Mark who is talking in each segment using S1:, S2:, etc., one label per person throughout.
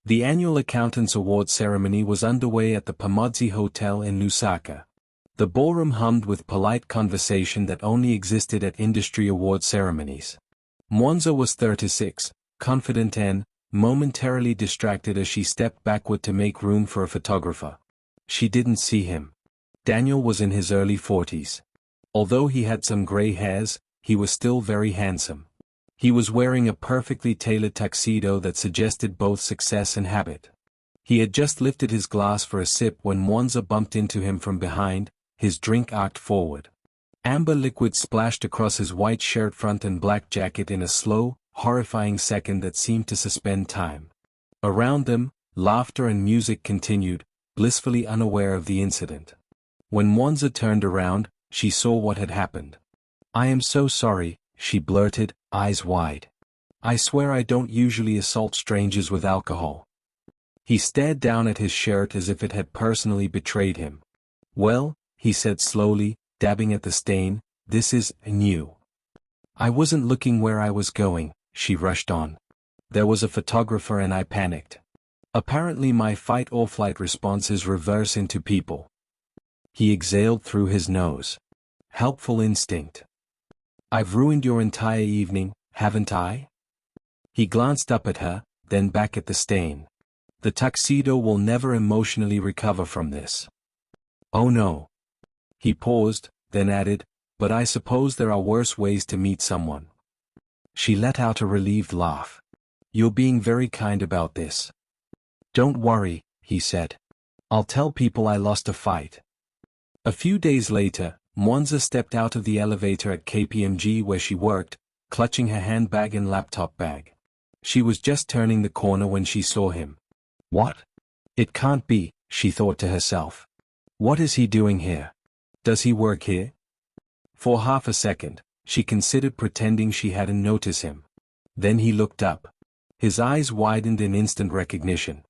S1: The annual Accountants Award ceremony was underway at the Pamodzi Hotel in Lusaka. The ballroom hummed with polite conversation that only existed at industry award ceremonies. Mwanza was 36, confident and momentarily distracted as she stepped backward to make room for a photographer. She didn't see him. Daniel was in his early 40s. Although he had some gray hairs, he was still very handsome. He was wearing a perfectly tailored tuxedo that suggested both success and habit. He had just lifted his glass for a sip when Mwanza bumped into him from behind, his drink arced forward. Amber liquid splashed across his white shirt front and black jacket in a slow, horrifying second that seemed to suspend time. Around them, laughter and music continued, blissfully unaware of the incident. When Mwanza turned around, she saw what had happened. "I am so sorry," she blurted, eyes wide. "I swear I don't usually assault strangers with alcohol." He stared down at his shirt as if it had personally betrayed him. "Well," he said slowly, dabbing at the stain, "this is new." "I wasn't looking where I was going," she rushed on. "There was a photographer and I panicked. Apparently my fight-or-flight responses reverse into people." He exhaled through his nose. "Helpful instinct. I've ruined your entire evening, haven't I?" He glanced up at her, then back at the stain. "The tuxedo will never emotionally recover from this." "Oh no." He paused, then added, "But I suppose there are worse ways to meet someone." She let out a relieved laugh. "You're being very kind about this." "Don't worry," he said. "I'll tell people I lost a fight." A few days later, Mwanza stepped out of the elevator at KPMG where she worked, clutching her handbag and laptop bag. She was just turning the corner when she saw him. "What? It can't be," she thought to herself. "What is he doing here? Does he work here?" For half a second, she considered pretending she hadn't noticed him. Then he looked up. His eyes widened in instant recognition.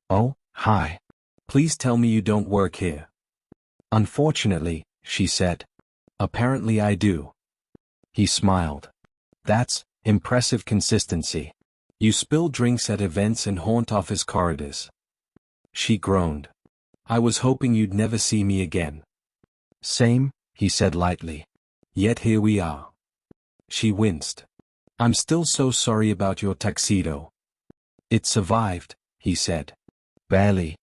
S1: "Oh, hi. Please tell me you don't work here." "Unfortunately," she said. "Apparently I do." He smiled. "That's impressive consistency. You spill drinks at events and haunt office corridors." She groaned. "I was hoping you'd never see me again." "Same," he said lightly. "Yet here we are." She winced. "I'm still so sorry about your tuxedo." "It survived," he said. "Barely.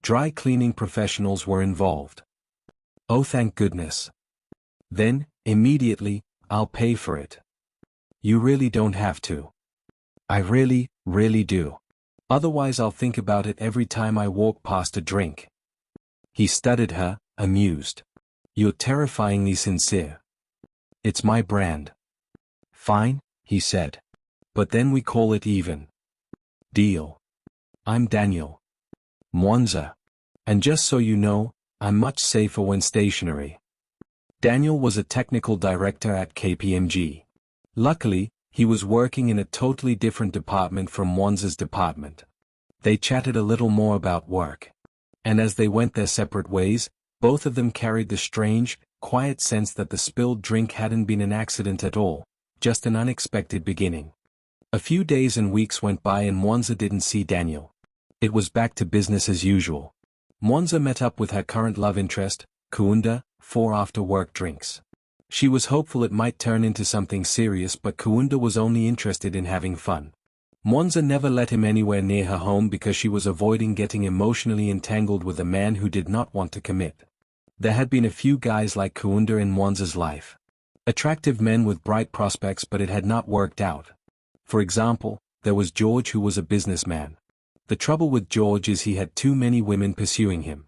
S1: Dry cleaning professionals were involved." "Oh, thank goodness." Then, immediately, "I'll pay for it." "You really don't have to." "I really, really do. Otherwise I'll think about it every time I walk past a drink." He studied her, amused. "You're terrifyingly sincere." "It's my brand." "Fine," he said. "But then we call it even." "Deal." "I'm Daniel." "Mwanza. And just so you know, I'm much safer when stationary." Daniel was a technical director at KPMG. Luckily, he was working in a totally different department from Mwanza's department. They chatted a little more about work. And as they went their separate ways, both of them carried the strange, quiet sense that the spilled drink hadn't been an accident at all, just an unexpected beginning. A few days and weeks went by and Mwanza didn't see Daniel. It was back to business as usual. Mwanza met up with her current love interest, Kaunda, for after-work drinks. She was hopeful it might turn into something serious, but Kaunda was only interested in having fun. Mwanza never let him anywhere near her home because she was avoiding getting emotionally entangled with a man who did not want to commit. There had been a few guys like Kaunda in Mwanza's life. Attractive men with bright prospects, but it had not worked out. For example, there was George, who was a businessman. The trouble with George is he had too many women pursuing him.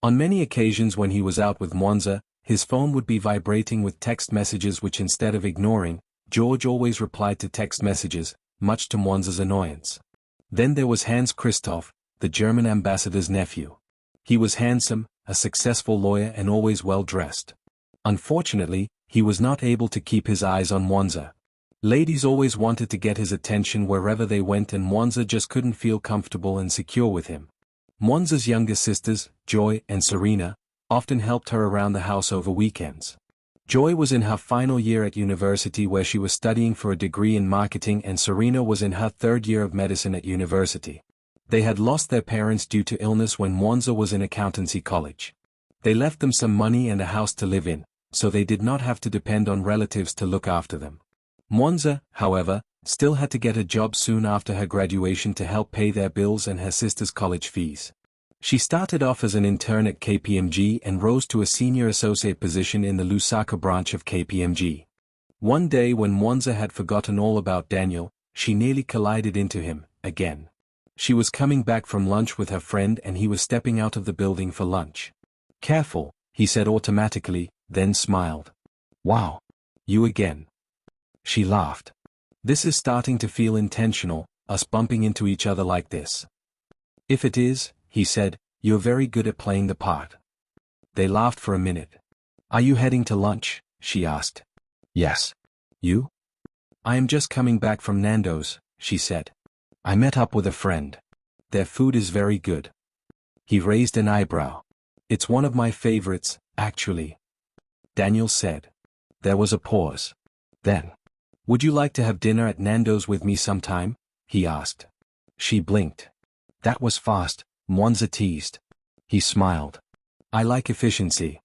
S1: On many occasions when he was out with Mwanza, his phone would be vibrating with text messages which, instead of ignoring, George always replied to text messages, much to Mwanza's annoyance. Then there was Hans Christoph, the German ambassador's nephew. He was handsome, a successful lawyer and always well dressed. Unfortunately, he was not able to keep his eyes on Mwanza. Ladies always wanted to get his attention wherever they went, and Mwanza just couldn't feel comfortable and secure with him. Mwanza's younger sisters, Joy and Serena, often helped her around the house over weekends. Joy was in her final year at university where she was studying for a degree in marketing, and Serena was in her third year of medicine at university. They had lost their parents due to illness when Mwanza was in accountancy college. They left them some money and a house to live in, so they did not have to depend on relatives to look after them. Mwanza, however, still had to get a job soon after her graduation to help pay their bills and her sister's college fees. She started off as an intern at KPMG and rose to a senior associate position in the Lusaka branch of KPMG. One day when Mwanza had forgotten all about Daniel, she nearly collided into him, again. She was coming back from lunch with her friend and he was stepping out of the building for lunch. "Careful," he said automatically, then smiled. "Wow. You again." She laughed. "This is starting to feel intentional, us bumping into each other like this." "If it is," he said, "you're very good at playing the part." They laughed for a minute. "Are you heading to lunch?" she asked. "Yes. You?" "I am just coming back from Nando's," she said. "I met up with a friend. Their food is very good." He raised an eyebrow. "It's one of my favorites, actually," Daniel said. There was a pause. Then, "Would you like to have dinner at Nando's with me sometime?" he asked. She blinked. "That was fast," Mwanza teased. He smiled. "I like efficiency."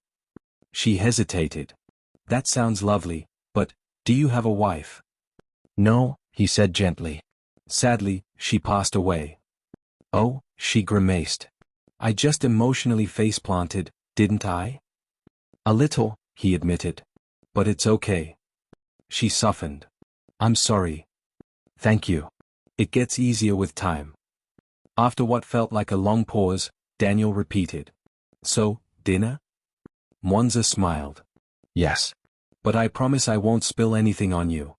S1: She hesitated. "That sounds lovely, but, do you have a wife?" "No," he said gently. "Sadly, she passed away." "Oh," she grimaced. "I just emotionally face-planted, didn't I?" "A little," he admitted. "But it's okay." She softened. "I'm sorry." "Thank you. It gets easier with time." After what felt like a long pause, Daniel repeated. "So, dinner?" Mwanza smiled. "Yes. But I promise I won't spill anything on you."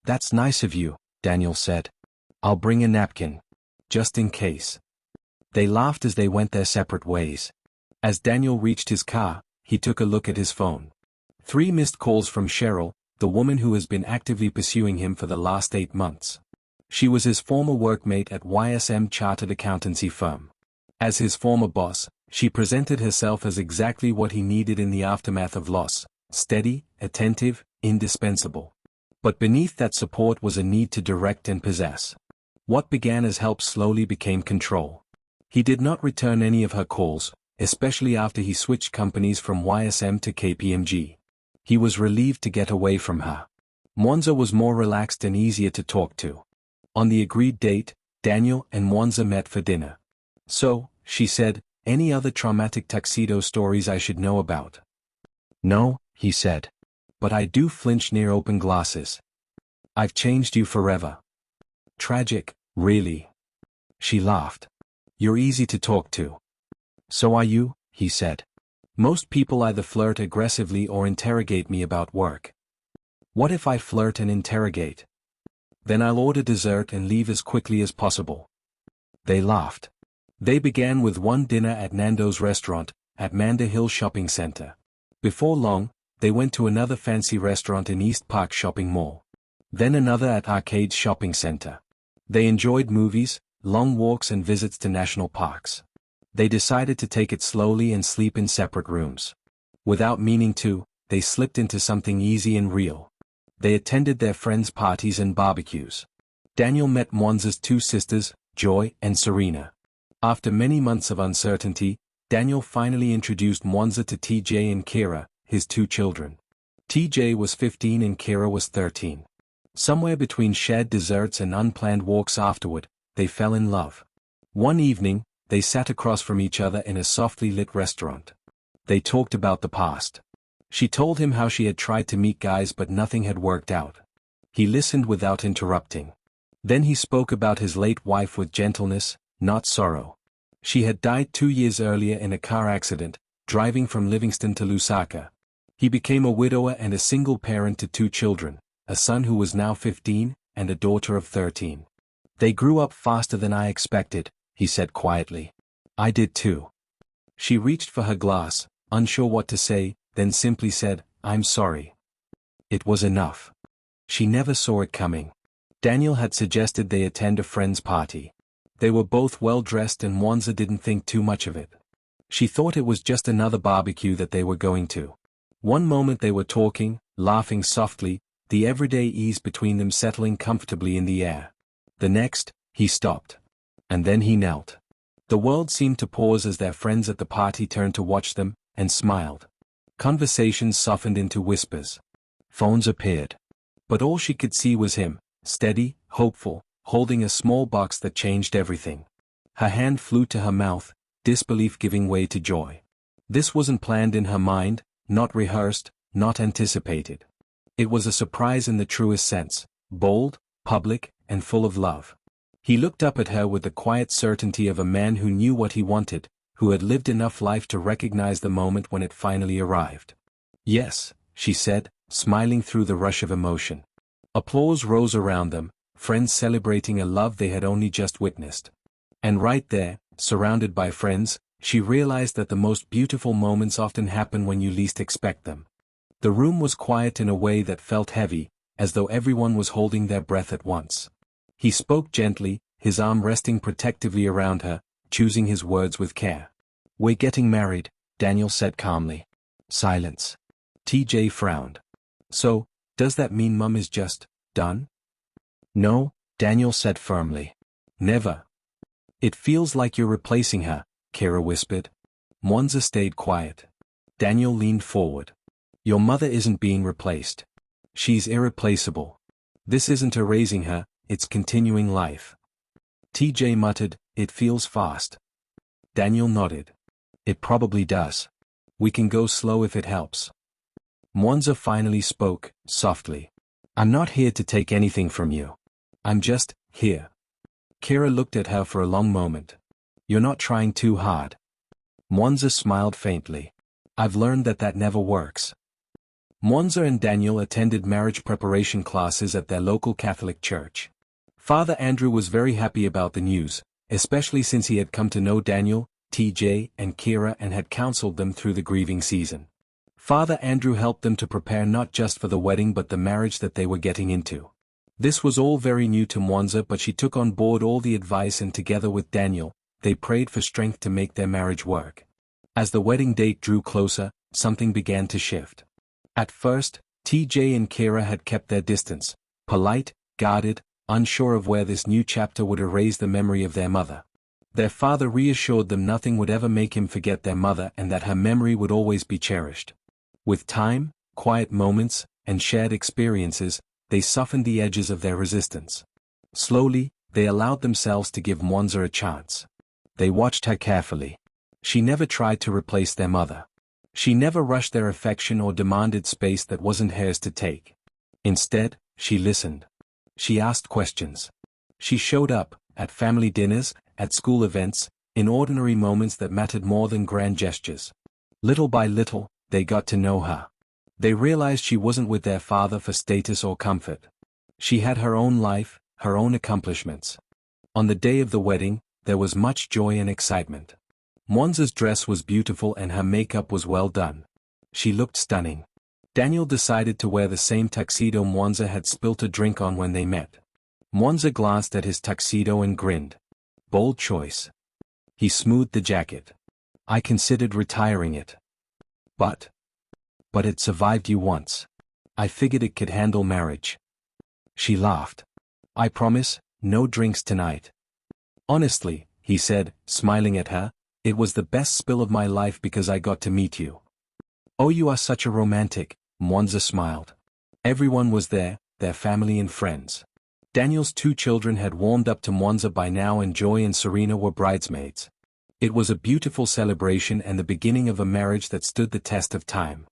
S1: "That's nice of you," Daniel said. "I'll bring a napkin. Just in case." They laughed as they went their separate ways. As Daniel reached his car, he took a look at his phone. 3 missed calls from Cheryl, the woman who has been actively pursuing him for the last 8 months. She was his former workmate at YSM Chartered Accountancy Firm. As his former boss, she presented herself as exactly what he needed in the aftermath of loss: steady, attentive, indispensable. But beneath that support was a need to direct and possess. What began as help slowly became control. He did not return any of her calls, especially after he switched companies from YSM to KPMG. He was relieved to get away from her. Mwanza was more relaxed and easier to talk to. On the agreed date, Daniel and Mwanza met for dinner. "So," she said, "any other traumatic tuxedo stories I should know about?" "No," he said. "But I do flinch near open glasses. I've changed you forever." "Tragic, really." She laughed. "You're easy to talk to." "So are you," he said. "Most people either flirt aggressively or interrogate me about work. What if I flirt and interrogate? Then I'll order dessert and leave as quickly as possible." They laughed. They began with one dinner at Nando's restaurant, at Manda Hill Shopping Center. Before long, they went to another fancy restaurant in East Park Shopping Mall. Then another at Arcades Shopping Center. They enjoyed movies, long walks and visits to national parks. They decided to take it slowly and sleep in separate rooms. Without meaning to, they slipped into something easy and real. They attended their friends' parties and barbecues. Daniel met Mwanza's 2 sisters, Joy and Serena. After many months of uncertainty, Daniel finally introduced Mwanza to TJ and Kira, his 2 children. TJ was 15 and Kira was 13. Somewhere between shared desserts and unplanned walks afterward, they fell in love. One evening, they sat across from each other in a softly lit restaurant. They talked about the past. She told him how she had tried to meet guys but nothing had worked out. He listened without interrupting. Then he spoke about his late wife with gentleness, not sorrow. She had died 2 years earlier in a car accident, driving from Livingston to Lusaka. He became a widower and a single parent to 2 children, a son who was now 15, and a daughter of 13. "They grew up faster than I expected," he said quietly. "I did too." She reached for her glass, unsure what to say, then simply said, "I'm sorry." It was enough. She never saw it coming. Daniel had suggested they attend a friend's party. They were both well dressed and Mwanza didn't think too much of it. She thought it was just another barbecue that they were going to. One moment they were talking, laughing softly, the everyday ease between them settling comfortably in the air. The next, he stopped. And then he knelt. The world seemed to pause as their friends at the party turned to watch them, and smiled. Conversations softened into whispers. Phones appeared. But all she could see was him, steady, hopeful, holding a small box that changed everything. Her hand flew to her mouth, disbelief giving way to joy. This wasn't planned in her mind, not rehearsed, not anticipated. It was a surprise in the truest sense, bold, public, and full of love. He looked up at her with the quiet certainty of a man who knew what he wanted, who had lived enough life to recognize the moment when it finally arrived. Yes, she said, smiling through the rush of emotion. Applause rose around them, friends celebrating a love they had only just witnessed. And right there, surrounded by friends, she realized that the most beautiful moments often happen when you least expect them. The room was quiet in a way that felt heavy, as though everyone was holding their breath at once. He spoke gently, his arm resting protectively around her, choosing his words with care. "We're getting married," Daniel said calmly. Silence. TJ frowned. "So, does that mean Mum is just done?" "No," Daniel said firmly. "Never." "It feels like you're replacing her," Kira whispered. Mwanza stayed quiet. Daniel leaned forward. "Your mother isn't being replaced. She's irreplaceable. This isn't erasing her, it's continuing life." TJ muttered, "It feels fast." Daniel nodded. "It probably does. We can go slow if it helps." Mwanza finally spoke, softly. "I'm not here to take anything from you. I'm just here." Kira looked at her for a long moment. "You're not trying too hard." Mwanza smiled faintly. "I've learned that never works." Mwanza and Daniel attended marriage preparation classes at their local Catholic church. Father Andrew was very happy about the news, especially since he had come to know Daniel, TJ, and Kira and had counseled them through the grieving season. Father Andrew helped them to prepare not just for the wedding but the marriage that they were getting into. This was all very new to Mwanza, but she took on board all the advice, and together with Daniel, they prayed for strength to make their marriage work. As the wedding date drew closer, something began to shift. At first, TJ and Kira had kept their distance, polite, guarded, unsure of where this new chapter would erase the memory of their mother. Their father reassured them nothing would ever make him forget their mother and that her memory would always be cherished. With time, quiet moments, and shared experiences, they softened the edges of their resistance. Slowly, they allowed themselves to give Mwanza a chance. They watched her carefully. She never tried to replace their mother. She never rushed their affection or demanded space that wasn't hers to take. Instead, she listened. She asked questions. She showed up, at family dinners, at school events, in ordinary moments that mattered more than grand gestures. Little by little, they got to know her. They realized she wasn't with their father for status or comfort. She had her own life, her own accomplishments. On the day of the wedding, there was much joy and excitement. Mwanza's dress was beautiful and her makeup was well done. She looked stunning. Daniel decided to wear the same tuxedo Mwanza had spilt a drink on when they met. Mwanza glanced at his tuxedo and grinned. Bold choice. He smoothed the jacket. "I considered retiring it. But it survived you once. I figured it could handle marriage." She laughed. "I promise, no drinks tonight." "Honestly," he said, smiling at her, "it was the best spill of my life because I got to meet you." "Oh, you are such a romantic," Mwanza smiled. Everyone was there, their family and friends. Daniel's 2 children had warmed up to Mwanza by now, and Joy and Serena were bridesmaids. It was a beautiful celebration and the beginning of a marriage that stood the test of time.